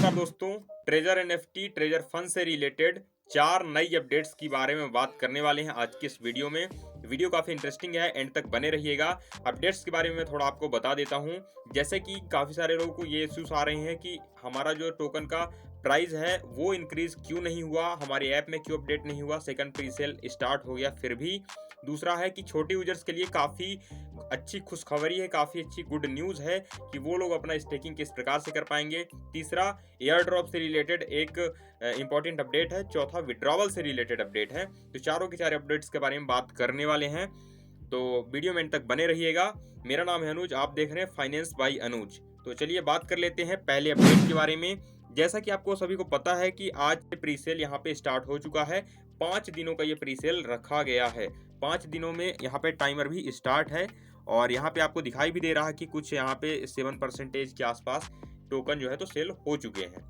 नमस्कार दोस्तों। Treasure NFT treasure fund से रिलेटेड 4 नई अपडेट्स की बारे में बात करने वाले हैं आज की इस वीडियो में। वीडियो काफ़ी इंटरेस्टिंग है, एंड तक बने रहिएगा। अपडेट्स के बारे में मैं थोड़ा आपको बता देता हूं। जैसे कि काफ़ी सारे लोगों को ये इश्यूज आ रहे हैं कि हमारा जो टोकन का प्राइस है वो इंक्रीज क्यों नहीं हुआ, हमारे ऐप में क्यों अपडेट नहीं हुआ, सेकंड प्री सेल स्टार्ट हो गया फिर भी। दूसरा है कि छोटे यूजर्स के लिए काफ़ी अच्छी खुशखबरी है, काफ़ी अच्छी गुड न्यूज़ है कि वो लोग अपना स्टेकिंग किस प्रकार से कर पाएंगे। तीसरा, एयर ड्रॉप से रिलेटेड एक इंपॉर्टेंट अपडेट है। चौथा, विड्रॉवल से रिलेटेड अपडेट है। तो चारों के चार अपडेट्स के बारे में बात करने वाले हैं, तो वीडियो में एंड तक बने रहिएगा। मेरा नाम है अनुज, आप देख रहे हैं फाइनेंस बाय अनुज। तो चलिए बात कर लेते हैं पहले अपडेट के बारे में। जैसा कि आपको सभी को पता है कि आज प्री सेल यहाँ पे स्टार्ट हो चुका है। 5 दिनों का ये प्री सेल रखा गया है। 5 दिनों में यहाँ पे टाइमर भी स्टार्ट है, और यहाँ पे आपको दिखाई भी दे रहा है कि कुछ यहाँ पे 7% के आसपास टोकन जो है तो सेल हो चुके हैं।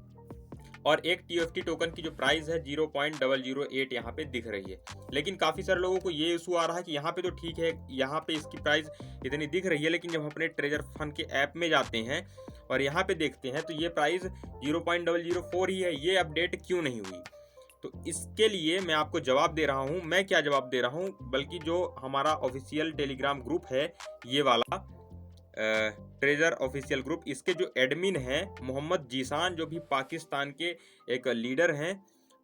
और एक TFT टोकन की जो प्राइस है 0.008 यहाँ पे दिख रही है। लेकिन काफ़ी सारे लोगों को ये इशू आ रहा है कि यहाँ पे तो ठीक है, यहाँ पे इसकी प्राइस इतनी दिख रही है, लेकिन जब हम अपने ट्रेजर फंड के ऐप में जाते हैं और यहाँ पे देखते हैं तो ये प्राइस 0.004 ही है। ये अपडेट क्यों नहीं हुई? तो इसके लिए मैं आपको जवाब दे रहा हूँ। मैं क्या जवाब दे रहा हूँ, बल्कि जो हमारा ऑफिशियल टेलीग्राम ग्रुप है, ये वाला ट्रेजर ऑफिशियल ग्रुप, इसके जो एडमिन हैं मोहम्मद जीशान, जो भी पाकिस्तान के एक लीडर हैं,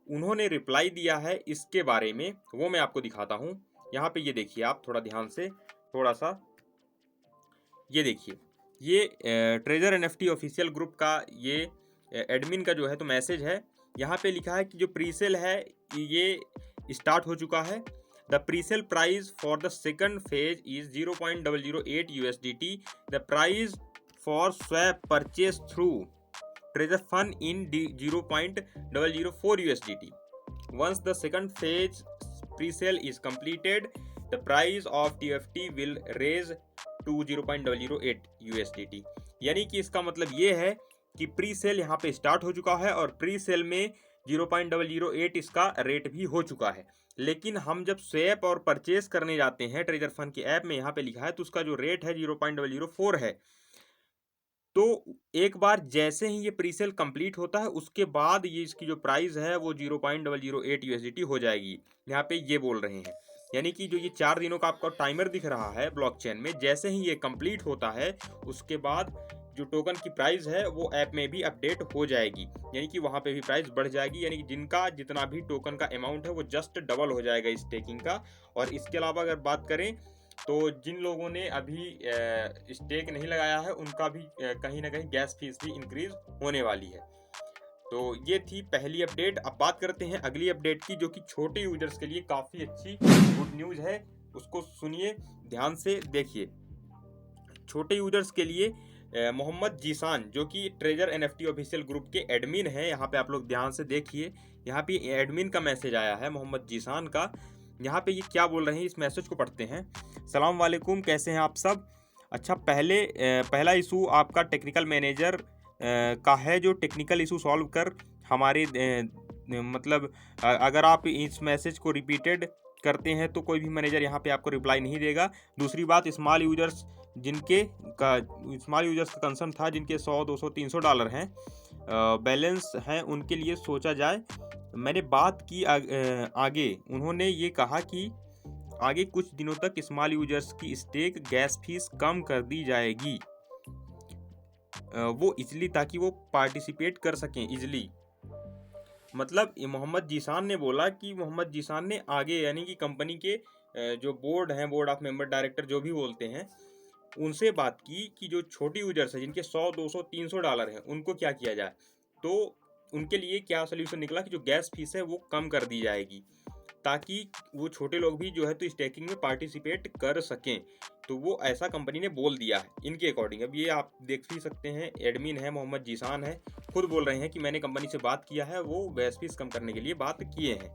उन्होंने रिप्लाई दिया है इसके बारे में। वो मैं आपको दिखाता हूँ। यहाँ पे ये देखिए, आप थोड़ा ध्यान से, थोड़ा सा ये देखिए, ये ट्रेजर एनएफटी ऑफिशियल ग्रुप का ये एडमिन का जो है तो मैसेज है। यहाँ पे लिखा है कि जो प्रीसेल है ये स्टार्ट हो चुका है। The presale price for the second phase is 0.008 USDT। The price for swap purchase through treasure fund in 0.004 USDT। Once the second phase pre-sale is completed, the price of TFT will raise to 0.008 USDT। यानी कि इसका मतलब ये है कि pre sale यहाँ पे start हो चुका है और प्री सेल में 0.008 इसका रेट भी हो चुका है। लेकिन हम जब स्वैप और परचेस करने जाते हैं ट्रेजर फंड के ऐप में, यहाँ पे लिखा है तो उसका जो रेट है 0.004 है। तो एक बार जैसे ही ये प्रीसेल कंप्लीट होता है उसके बाद ये इसकी जो प्राइस है वो 0.008 USDT हो जाएगी। यहाँ पे ये बोल रहे हैं, यानी कि जो ये 4 दिनों का आपका टाइमर दिख रहा है ब्लॉकचेन में, जैसे ही ये कंप्लीट होता है उसके बाद जो टोकन की प्राइस है वो ऐप में भी अपडेट हो जाएगी। यानी कि वहाँ पे भी प्राइस बढ़ जाएगी, यानी कि जिनका जितना भी टोकन का अमाउंट है वो जस्ट डबल हो जाएगा स्टेकिंग का। और इसके अलावा अगर बात करें तो जिन लोगों ने अभी स्टेक नहीं लगाया है उनका भी कहीं ना कहीं गैस फीस भी इंक्रीज होने वाली है। तो ये थी पहली अपडेट। अब बात करते हैं अगली अपडेट की, जो कि छोटे यूजर्स के लिए काफ़ी अच्छी गुड न्यूज़ है। उसको सुनिए, ध्यान से देखिए। छोटे यूजर्स के लिए मोहम्मद जीशान, जो कि ट्रेजर एनएफटी ऑफिशियल ग्रुप के एडमिन हैं, यहाँ पे आप लोग ध्यान से देखिए। यहाँ पे एडमिन का मैसेज आया है मोहम्मद जीशान का। यहाँ पे ये क्या बोल रहे हैं, इस मैसेज को पढ़ते हैं। सलाम वालेकुम, कैसे हैं आप सब? अच्छा, पहला इशू आपका टेक्निकल मैनेजर का है, जो टेक्निकल इशू सॉल्व कर हमारे मतलब अगर आप इस मैसेज को रिपीटेड करते हैं तो कोई भी मैनेजर यहाँ पे आपको रिप्लाई नहीं देगा। दूसरी बात, स्मॉल यूजर्स का कंसर्न था, जिनके 100, 200, $300 हैं बैलेंस हैं, उनके लिए सोचा जाए। मैंने बात की आगे। उन्होंने ये कहा कि आगे कुछ दिनों तक स्मॉल यूजर्स की स्टेक गैस फीस कम कर दी जाएगी, वो इसलिए ताकि वो पार्टिसिपेट कर सकें इजली। मतलब मोहम्मद जीशान ने बोला कि मोहम्मद जीशान ने आगे, यानी कि कंपनी के जो बोर्ड हैं, बोर्ड ऑफ मेंबर डायरेक्टर जो भी बोलते हैं, उनसे बात की कि जो छोटी यूजर्स हैं जिनके 100, 200, $300 हैं, उनको क्या किया जाए। तो उनके लिए क्या सोल्यूशन निकला कि जो गैस फीस है वो कम कर दी जाएगी, ताकि वो छोटे लोग भी जो है तो स्टेकिंग में पार्टिसिपेट कर सकें। तो वो ऐसा कंपनी ने बोल दिया है इनके अकॉर्डिंग। अब ये आप देख ही सकते हैं, एडमिन है मोहम्मद जीशान है, खुद बोल रहे हैं कि मैंने कंपनी से बात किया है, वो गैस फीस कम करने के लिए बात किए हैं।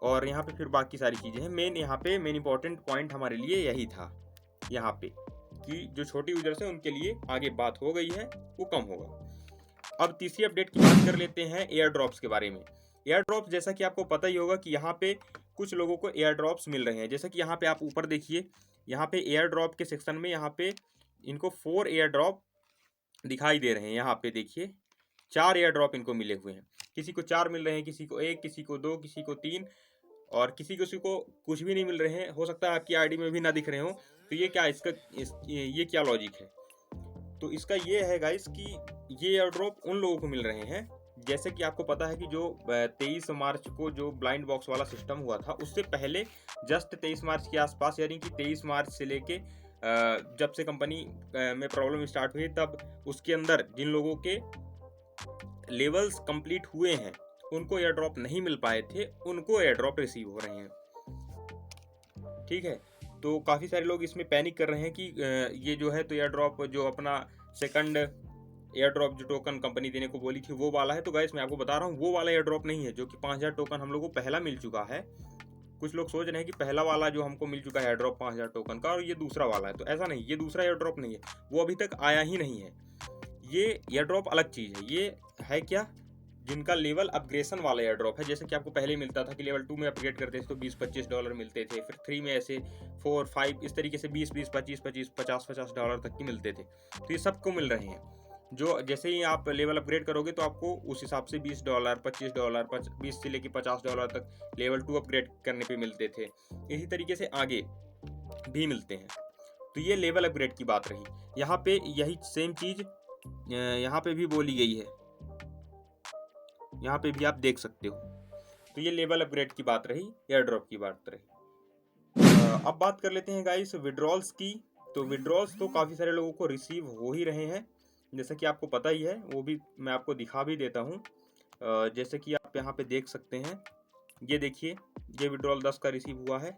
और यहाँ पे फिर बाकी सारी चीज़ें हैं। मेन इंपॉर्टेंट पॉइंट हमारे लिए यही था यहाँ पे, कि जो छोटे यूजर्स हैं उनके लिए आगे बात हो गई है, वो कम होगा। अब तीसरी अपडेट की बात कर लेते हैं एयर ड्रॉप्स के बारे में। एयर ड्रॉप्स, जैसा कि आपको पता ही होगा कि यहाँ पे कुछ लोगों को एयर ड्रॉप्स मिल रहे हैं। जैसा कि यहाँ पे आप ऊपर देखिए, यहाँ पे एयर ड्रॉप के सेक्शन में यहाँ पे इनको 4 एयर ड्रॉप दिखाई दे रहे हैं। यहाँ पे देखिए, 4 एयर ड्रॉप इनको मिले हुए हैं। किसी को 4 मिल रहे हैं, किसी को 1, किसी को 2, किसी को 3 और किसी को कुछ भी नहीं मिल रहे हैं। हो सकता है आपकी आईडी में भी ना दिख रहे हो। तो ये क्या ये क्या लॉजिक है? तो इसका ये है गाइस कि ये एयर ड्रॉप उन लोगों को मिल रहे हैं, जैसे कि आपको पता है कि जो 23 मार्च को जो ब्लाइंड बॉक्स वाला सिस्टम हुआ था, उससे पहले जस्ट 23 मार्च के आसपास, यानी कि 23 मार्च से लेके जब से कंपनी में प्रॉब्लम स्टार्ट हुई, तब उसके अंदर जिन लोगों के लेवल्स कंप्लीट हुए हैं उनको एयर ड्रॉप नहीं मिल पाए थे, उनको एयर ड्रॉप रिसीव हो रहे हैं। ठीक है, तो काफ़ी सारे लोग इसमें पैनिक कर रहे हैं कि ये जो है तो एयर ड्रॉप जो अपना सेकंड एयर ड्रॉप जो टोकन कंपनी देने को बोली थी वो वाला है। तो गाइस मैं आपको बता रहा हूँ वो वाला एयर ड्रॉप नहीं है, जो कि 5000 टोकन हम लोगों को पहला मिल चुका है। कुछ लोग सोच रहे हैं कि पहला वाला जो हमको मिल चुका है एयर ड्रॉप 5000 टोकन का, और ये दूसरा वाला है। तो ऐसा नहीं, ये दूसरा एयर ड्रॉप नहीं है, वो अभी तक आया ही नहीं है। ये एयर ड्रॉप अलग चीज़ है। ये है क्या, जिनका लेवल अपग्रेशन वाला एयर ड्रॉप है। जैसे कि आपको पहले मिलता था कि लेवल 2 में अपग्रेड करते थे तो $20-25 मिलते थे, फिर 3 में ऐसे 4, 5 इस तरीके से 20-20, 25-25, $50-50 तक के मिलते थे। तो ये सबको मिल रहे हैं। जो जैसे ही आप लेवल अपग्रेड करोगे तो आपको उस हिसाब से $20, $25, 20 से लेके $50 तक लेवल 2 अपग्रेड करने पे मिलते थे। इसी तरीके से आगे भी मिलते हैं। तो ये लेवल अपग्रेड की बात रही। यहाँ पे यही सेम चीज़ यहाँ पे भी बोली गई है, यहाँ पे भी आप देख सकते हो। तो ये लेवल अपग्रेड की बात रही, एयर ड्रॉप की बात रही। अब बात कर लेते हैं गाइस विड्रॉल्स की। तो विड्रॉल्स तो काफ़ी सारे लोगों को रिसीव हो ही रहे हैं, जैसा कि आपको पता ही है। वो भी मैं आपको दिखा भी देता हूँ। जैसे कि आप यहाँ पे देख सकते हैं, ये देखिए, ये विड्रॉल 10 का रिसीव हुआ है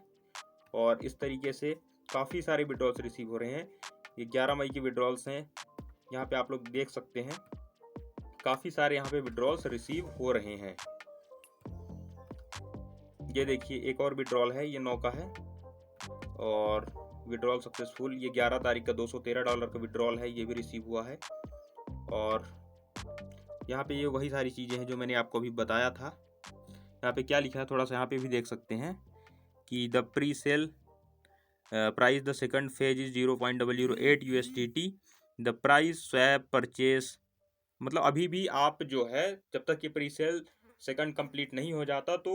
और इस तरीके से काफ़ी सारे विड्रॉल्स रिसीव हो रहे हैं। ये 11 मई की विड्रॉल्स हैं, यहाँ पे आप लोग देख सकते हैं। काफ़ी सारे यहाँ पे विड्रॉल्स रिसीव हो रहे हैं। ये देखिए एक और विड्रॉल है, ये 9 का है और विड्रॉल सक्सेसफुल। ये 11 तारीख का $213 का विड्रॉल है, ये भी रिसीव हुआ है। और यहाँ पे ये वही सारी चीज़ें हैं जो मैंने आपको अभी बताया था। यहाँ पे क्या लिखा है थोड़ा सा यहाँ पे भी देख सकते हैं कि the pre sale price the second phase is 0.008 USDT। The price swap purchase, मतलब अभी भी आप जो है जब तक ये प्री सेल सेकंड कंप्लीट नहीं हो जाता तो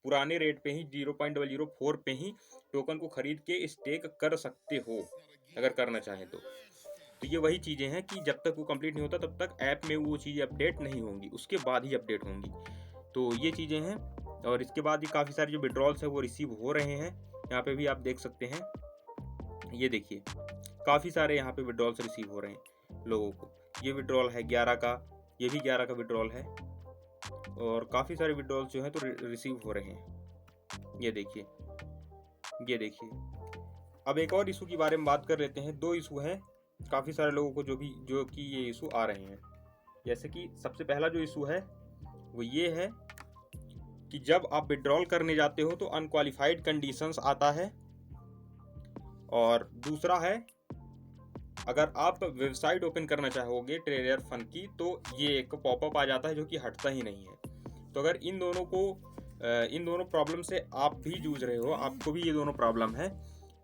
पुराने रेट पे ही 0.004 पे ही टोकन को खरीद के स्टेक कर सकते हो, अगर करना चाहें तो। ये वही चीज़ें हैं कि जब तक वो कंप्लीट नहीं होता तब तक ऐप में वो चीज़ें अपडेट नहीं होंगी, उसके बाद ही अपडेट होंगी। तो ये चीज़ें हैं। और इसके बाद ही काफ़ी सारे जो विड्रॉल्स हैं वो रिसीव हो रहे हैं। यहाँ पे भी आप देख सकते हैं, ये देखिए काफ़ी सारे यहाँ पे विड्रॉल्स रिसीव हो रहे हैं लोगों को। ये विड्रॉल है 11 का, ये भी 11 का विड्रॉल है और काफ़ी सारे विड्रॉल्स जो हैं तो रिसीव हो रहे हैं। ये देखिए, ये देखिए। अब एक और इशू के बारे में बात कर लेते हैं। 2 इशू हैं काफ़ी सारे लोगों को जो कि ये इशू आ रहे हैं। जैसे कि सबसे पहला जो इशू है वो ये है कि जब आप विड्रॉल करने जाते हो तो अनक्वालिफाइड कंडीशंस आता है। और दूसरा है, अगर आप वेबसाइट ओपन करना चाहोगे ट्रेजर फंड की तो ये एक पॉपअप आ जाता है जो कि हटता ही नहीं है। तो अगर इन दोनों प्रॉब्लम से आप भी जूझ रहे हो, आपको भी ये दोनों प्रॉब्लम है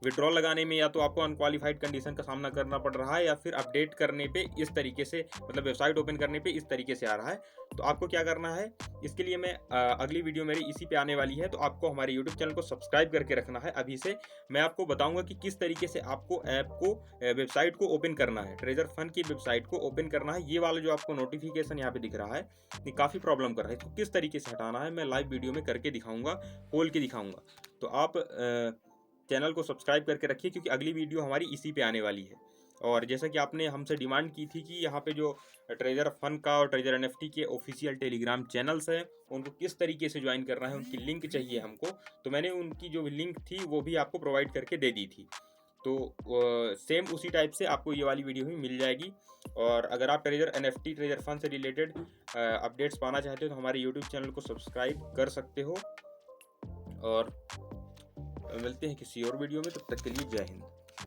विड्रॉल लगाने में, या तो आपको अनक्वालिफाइड कंडीशन का सामना करना पड़ रहा है या फिर अपडेट करने पे इस तरीके से, मतलब वेबसाइट ओपन करने पे इस तरीके से आ रहा है, तो आपको क्या करना है, इसके लिए मैं अगली वीडियो मेरी इसी पे आने वाली है। तो आपको हमारे यूट्यूब चैनल को सब्सक्राइब करके रखना है अभी से। मैं आपको बताऊंगा कि किस तरीके से आपको ऐप को, वेबसाइट को ओपन करना है, ट्रेजर फंड की वेबसाइट को ओपन करना है। ये वाला जो आपको नोटिफिकेशन यहाँ पे दिख रहा है ये काफ़ी प्रॉब्लम कर रहा है, इसको किस तरीके से हटाना है मैं लाइव वीडियो में करके दिखाऊंगा, खोल के दिखाऊंगा। तो आप चैनल को सब्सक्राइब करके रखिए क्योंकि अगली वीडियो हमारी इसी पे आने वाली है। और जैसा कि आपने हमसे डिमांड की थी कि यहाँ पे जो ट्रेजर फंड का और ट्रेजर NFT के ऑफिशियल टेलीग्राम चैनल्स हैं उनको किस तरीके से ज्वाइन करना है, उनकी लिंक चाहिए हमको, तो मैंने उनकी जो लिंक थी वो भी आपको प्रोवाइड करके दे दी थी। तो सेम उसी टाइप से आपको ये वाली वीडियो भी मिल जाएगी। और अगर आप ट्रेजर NFT, ट्रेजर फंड से रिलेटेड अपडेट्स पाना चाहते हो तो हमारे यूट्यूब चैनल को सब्सक्राइब कर सकते हो। और मिलते हैं किसी और वीडियो में, तब तक के लिए जय हिंद।